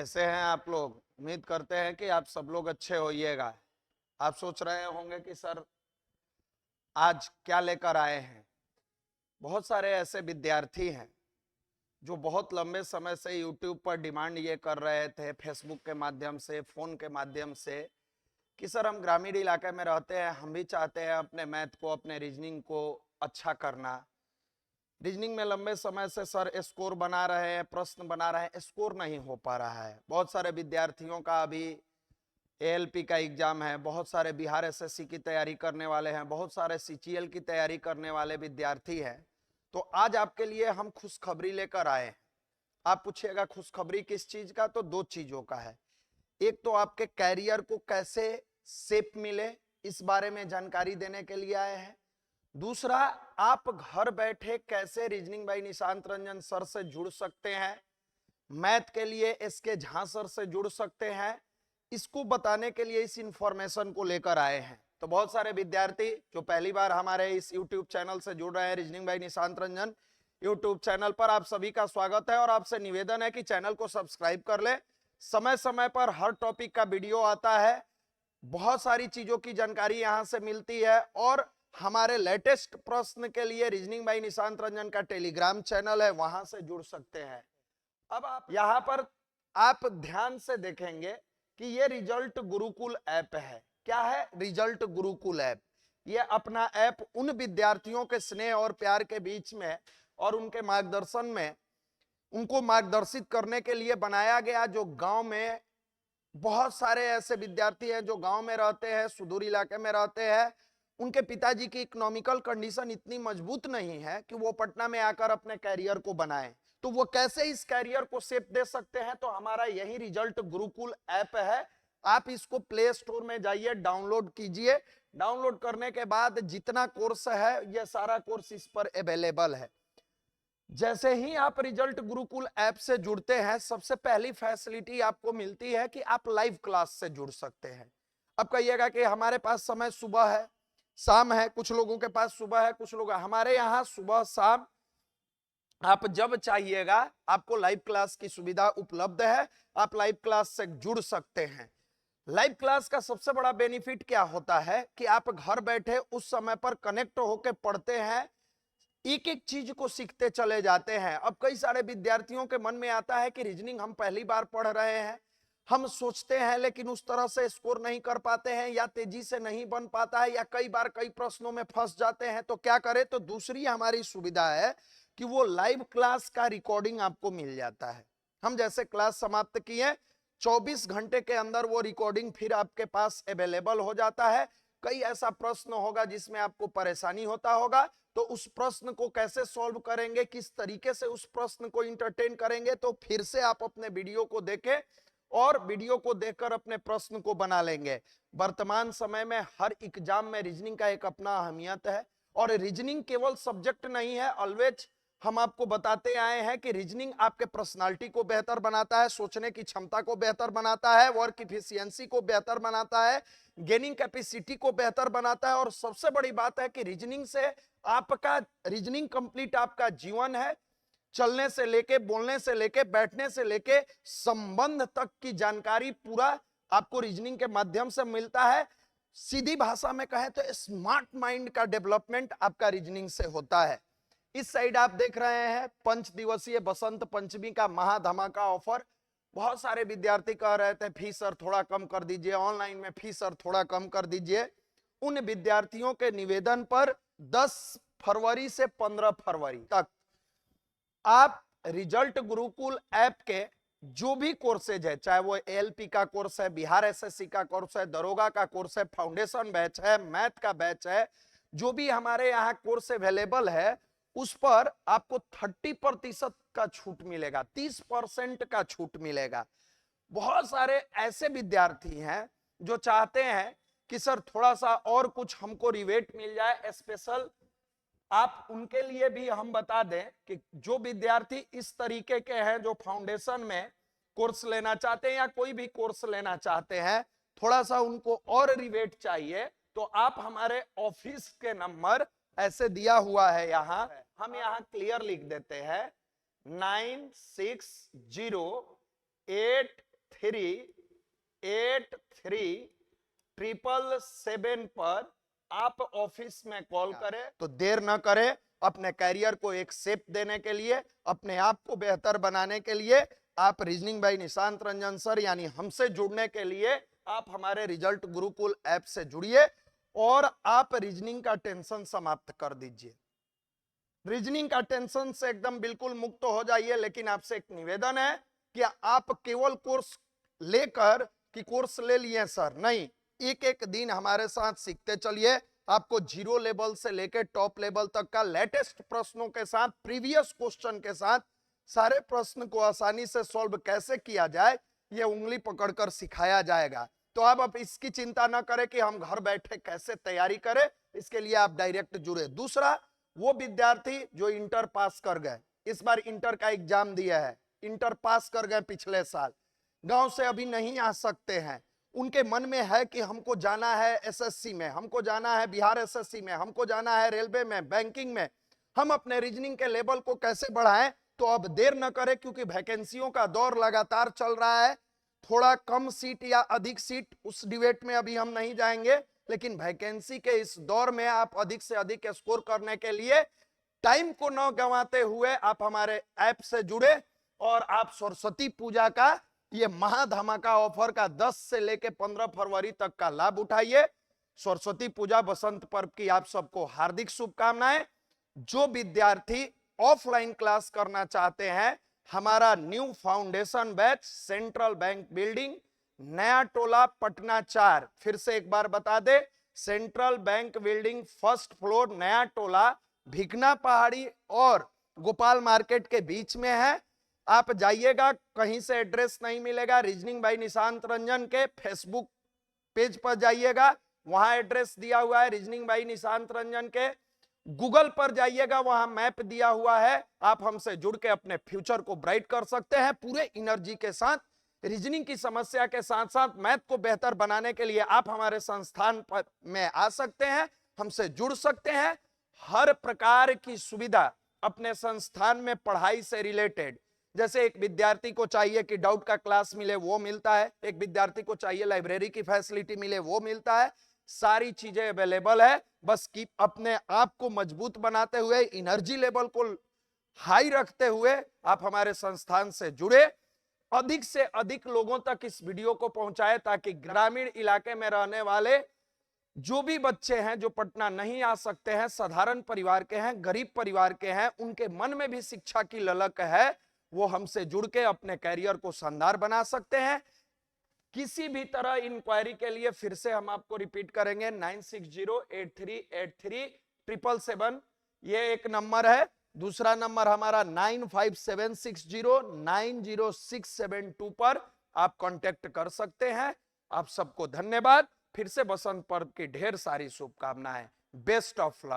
कैसे हैं आप लोग? उम्मीद करते हैं कि आप सब लोग अच्छे होइएगा। आप सोच रहे होंगे कि सर आज क्या लेकर आए हैं। बहुत सारे ऐसे विद्यार्थी हैं जो बहुत लंबे समय से यूट्यूब पर डिमांड ये कर रहे थे, फेसबुक के माध्यम से, फोन के माध्यम से, कि सर हम ग्रामीण इलाके में रहते हैं, हम भी चाहते हैं अपने मैथ को, अपने रीजनिंग को अच्छा करना। रीजनिंग में लंबे समय से सर स्कोर बना रहे हैं, प्रश्न बना रहे हैं, स्कोर नहीं हो पा रहा है। बहुत सारे विद्यार्थियों का अभी एएलपी का एग्जाम है, बहुत सारे बिहार एसएससी की तैयारी करने वाले हैं, बहुत सारे सीजीएल की तैयारी करने वाले विद्यार्थी हैं। तो आज आपके लिए हम खुशखबरी लेकर आए हैं। आप पूछिएगा खुशखबरी किस चीज का, तो दो चीजों का है। एक तो आपके कैरियर को कैसे शेप मिले, इस बारे में जानकारी देने के लिए आए हैं। दूसरा, आप घर बैठे कैसे reasoning by Nishant Ranjan sir से जुड़ सकते हैं, मैथ के लिए एसके झा सर से जुड़ सकते हैं, इसको बताने के लिए इस इंफॉर्मेशन को लेकर आए हैं। तो बहुत सारे विद्यार्थी जो पहली बार हमारे इस यूट्यूब चैनल से जुड़ रहे हैं, reasoning by Nishant Ranjan YouTube channel पर, आप सभी का स्वागत है और आपसे निवेदन है कि चैनल को सब्सक्राइब कर ले। समय समय पर हर टॉपिक का वीडियो आता है, बहुत सारी चीजों की जानकारी यहां से मिलती है और हमारे लेटेस्ट प्रश्न के लिए रीजनिंग बाई निशांत रंजन का टेलीग्राम चैनल है, वहां से जुड़ सकते हैं। अब आप यहां पर आप ध्यान से देखेंगे कि ये रिजल्ट गुरुकुल ऐप है। क्या है? Result Gurukul app. ये अपना ऐप उन विद्यार्थियों के स्नेह और प्यार के बीच में और उनके मार्गदर्शन में, उनको मार्गदर्शित करने के लिए बनाया गया, जो गांव में बहुत सारे ऐसे विद्यार्थी हैं जो गांव में रहते हैं, सुदूर इलाके में रहते हैं, उनके पिताजी की इकोनॉमिकल कंडीशन इतनी मजबूत नहीं है कि वो पटना में आकर अपने कैरियर को बनाएं। तो वो कैसे इस कैरियर को शेप दे सकते हैं? तो हमारा यही रिजल्ट गुरुकुल ऐप है। आप इसको प्ले स्टोर में जाइए, डाउनलोड कीजिए। डाउनलोड करने के बाद जितना कोर्स है, ये सारा कोर्स इस पर अवेलेबल है। जैसे ही आप रिजल्ट गुरुकुल ऐप से जुड़ते हैं, सबसे पहली फैसिलिटी आपको मिलती है कि आप लाइव क्लास से जुड़ सकते हैं। अब कहिएगा कि हमारे पास समय सुबह है, शाम है, कुछ लोगों के पास सुबह है, कुछ लोग, हमारे यहाँ सुबह शाम आप जब चाहिएगा आपको लाइव क्लास की सुविधा उपलब्ध है। आप लाइव क्लास से जुड़ सकते हैं। लाइव क्लास का सबसे बड़ा बेनिफिट क्या होता है कि आप घर बैठे उस समय पर कनेक्ट होकर पढ़ते हैं, एक एक चीज को सीखते चले जाते हैं। अब कई सारे विद्यार्थियों के मन में आता है कि रीजनिंग हम पहली बार पढ़ रहे हैं, हम सोचते हैं लेकिन उस तरह से स्कोर नहीं कर पाते हैं, या तेजी से नहीं बन पाता है, या कई बार कई प्रश्नों में फंस जाते हैं। तो क्या करें? तो दूसरी हमारी सुविधा है कि वो लाइव क्लास का रिकॉर्डिंग आपको मिल जाता है। हम जैसे क्लास समाप्त किए, 24 घंटे के अंदर वो रिकॉर्डिंग फिर आपके पास अवेलेबल हो जाता है। कई ऐसा प्रश्न होगा जिसमें आपको परेशानी होता होगा, तो उस प्रश्न को कैसे सॉल्व करेंगे, किस तरीके से उस प्रश्न को इंटरटेन करेंगे, तो फिर से आप अपने वीडियो को देखें और वीडियो को देखकर अपने प्रश्न को बना लेंगे। वर्तमान समय में हर एग्जाम में रीजनिंग का एक अपना अहमियत है, और रीजनिंग केवल सब्जेक्ट नहीं है। ऑलवेज हम आपको बताते आए हैं कि रीजनिंग आपके पर्सनालिटी को बेहतर बनाता है, सोचने की क्षमता को बेहतर बनाता है, वर्क इफिशियंसी को बेहतर बनाता है, गेनिंग कैपेसिटी को बेहतर बनाता है, और सबसे बड़ी बात है कि रीजनिंग से आपका, रीजनिंग कंप्लीट आपका जीवन है। चलने से लेके, बोलने से लेके, बैठने से लेके, संबंध तक की जानकारी पूरा आपको रीजनिंग के माध्यम से मिलता है। सीधी भाषा में कहें तो स्मार्ट माइंड का डेवलपमेंट आपका रीजनिंग से होता है। इस साइड आप देख रहे हैं 5 दिवसीय बसंत पंचमी का महाधमाका ऑफर। बहुत सारे विद्यार्थी कह रहे थे फीस सर थोड़ा कम कर दीजिए, ऑनलाइन में फीस सर थोड़ा कम कर दीजिए। उन विद्यार्थियों के निवेदन पर 10 फरवरी से 15 फरवरी तक आप रिजल्ट गुरुकुल ऐप के जो भी कोर्सेज है, चाहे वो एएलपी का कोर्स है, बिहार एसएससी का कोर्स है, दरोगा का कोर्स है, फाउंडेशन बैच है, मैथ का बैच है, जो भी हमारे यहाँ कोर्स अवेलेबल है, उस पर आपको 30% का छूट मिलेगा, 30% का छूट मिलेगा। बहुत सारे ऐसे विद्यार्थी हैं जो चाहते हैं कि सर थोड़ा सा और कुछ हमको रिवेट मिल जाए स्पेशल। आप उनके लिए भी हम बता दें कि जो विद्यार्थी इस तरीके के हैं, जो फाउंडेशन में कोर्स लेना चाहते हैं या कोई भी कोर्स लेना चाहते हैं, थोड़ा सा उनको और रिवेट चाहिए, तो आप हमारे ऑफिस के नंबर ऐसे दिया हुआ है यहां, हम यहां क्लियर लिख देते हैं 9608 8377 पर आप ऑफिस में कॉल करें। तो देर न करें, अपने कैरियर को एक शेप देने के लिए, अपने आप को बेहतर बनाने के लिए आप reasoning bye Nishant Ranjan sir यानी हमसे जुड़ने के लिए आप हमारे रिजल्ट गुरुकुल ऐप से जुड़िए और आप रीजनिंग का टेंशन समाप्त कर दीजिए। रीजनिंग का टेंशन से एकदम बिल्कुल मुक्त हो जाइए। लेकिन आपसे एक निवेदन है कि आप केवल कोर्स लेकर कि कोर्स ले लिए सर, नहीं, एक एक दिन हमारे साथ सीखते चलिए। आपको जीरो लेवल से लेकर टॉप लेवल तक का लेटेस्ट प्रश्नों के साथ, प्रीवियस क्वेश्चन के साथ सारे प्रश्न को आसानी से सॉल्व कैसे किया जाए ये उंगली पकड़कर सिखाया जाएगा। तो आप इसकी चिंता ना करें कि हम घर बैठे कैसे तैयारी करें, इसके लिए आप डायरेक्ट जुड़े। दूसरा, वो विद्यार्थी जो इंटर पास कर गए, इस बार इंटर का एग्जाम दिया है, इंटर पास कर गए पिछले साल, गांव से अभी नहीं आ सकते हैं, उनके मन में है कि हमको जाना है एसएससी में, हमको जाना है बिहार एसएससी में, हमको जाना है रेलवे में, बैंकिंग में, हम अपने रीजनिंग के लेवल को कैसे बढ़ाएं। तो अब देर न करें क्योंकि वैकेंसियों का दौर लगातार चल रहा है। थोड़ा कम सीट या अधिक सीट उस डिबेट में अभी हम नहीं जाएंगे, लेकिन वैकेंसी के इस दौर में आप अधिक से अधिक स्कोर करने के लिए टाइम को न गंवाते हुए आप हमारे ऐप से जुड़े और आप सरस्वती पूजा का ये महाधमाका ऑफर का 10 से लेकर 15 फरवरी तक का लाभ उठाइए। सरस्वती पूजा बसंत पर्व की आप सबको हार्दिक शुभकामनाएं। जो विद्यार्थी ऑफलाइन क्लास करना चाहते हैं, हमारा new foundation batch central bank building, Naya Tola, Patna 4, फिर से एक बार बता दे, central bank building first floor, Naya Tola, भिकना पहाड़ी और गोपाल मार्केट के बीच में है। आप जाइएगा, कहीं से एड्रेस नहीं मिलेगा। रीजनिंग बाय निशांत रंजन के फेसबुक पेज पर जाइएगा, वहां एड्रेस दिया हुआ है रीजनिंग बाय निशांत रंजन के। गूगल पर जाइएगा, वहां मैप दिया हुआ है। आप हमसे जुड़ के अपने फ्यूचर को ब्राइट कर सकते हैं पूरे एनर्जी के साथ। रीजनिंग की समस्या के साथ साथ मैथ को बेहतर बनाने के लिए आप हमारे संस्थान में आ सकते हैं, हमसे जुड़ सकते हैं। हर प्रकार की सुविधा अपने संस्थान में पढ़ाई से रिलेटेड, जैसे एक विद्यार्थी को चाहिए कि डाउट का क्लास मिले, वो मिलता है। एक विद्यार्थी को चाहिए लाइब्रेरी की फैसिलिटी मिले, वो मिलता है। सारी चीजें अवेलेबल है। बस कि अपने आप को मजबूत बनाते हुए, एनर्जी लेवल को हाई रखते हुए आप हमारे संस्थान से जुड़े। अधिक से अधिक लोगों तक इस वीडियो को पहुंचाए ताकि ग्रामीण इलाके में रहने वाले जो भी बच्चे हैं जो पटना नहीं आ सकते हैं, साधारण परिवार के हैं, गरीब परिवार के हैं, उनके मन में भी शिक्षा की ललक है, वो हमसे जुड़ के अपने कैरियर को शानदार बना सकते हैं। किसी भी तरह इंक्वायरी के लिए फिर से हम आपको रिपीट करेंगे, 9608383777, ये एक नंबर है। दूसरा नंबर हमारा 9576090672 पर आप कांटेक्ट कर सकते हैं। आप सबको धन्यवाद। फिर से बसंत पर्व की ढेर सारी शुभकामनाएं। Best of luck.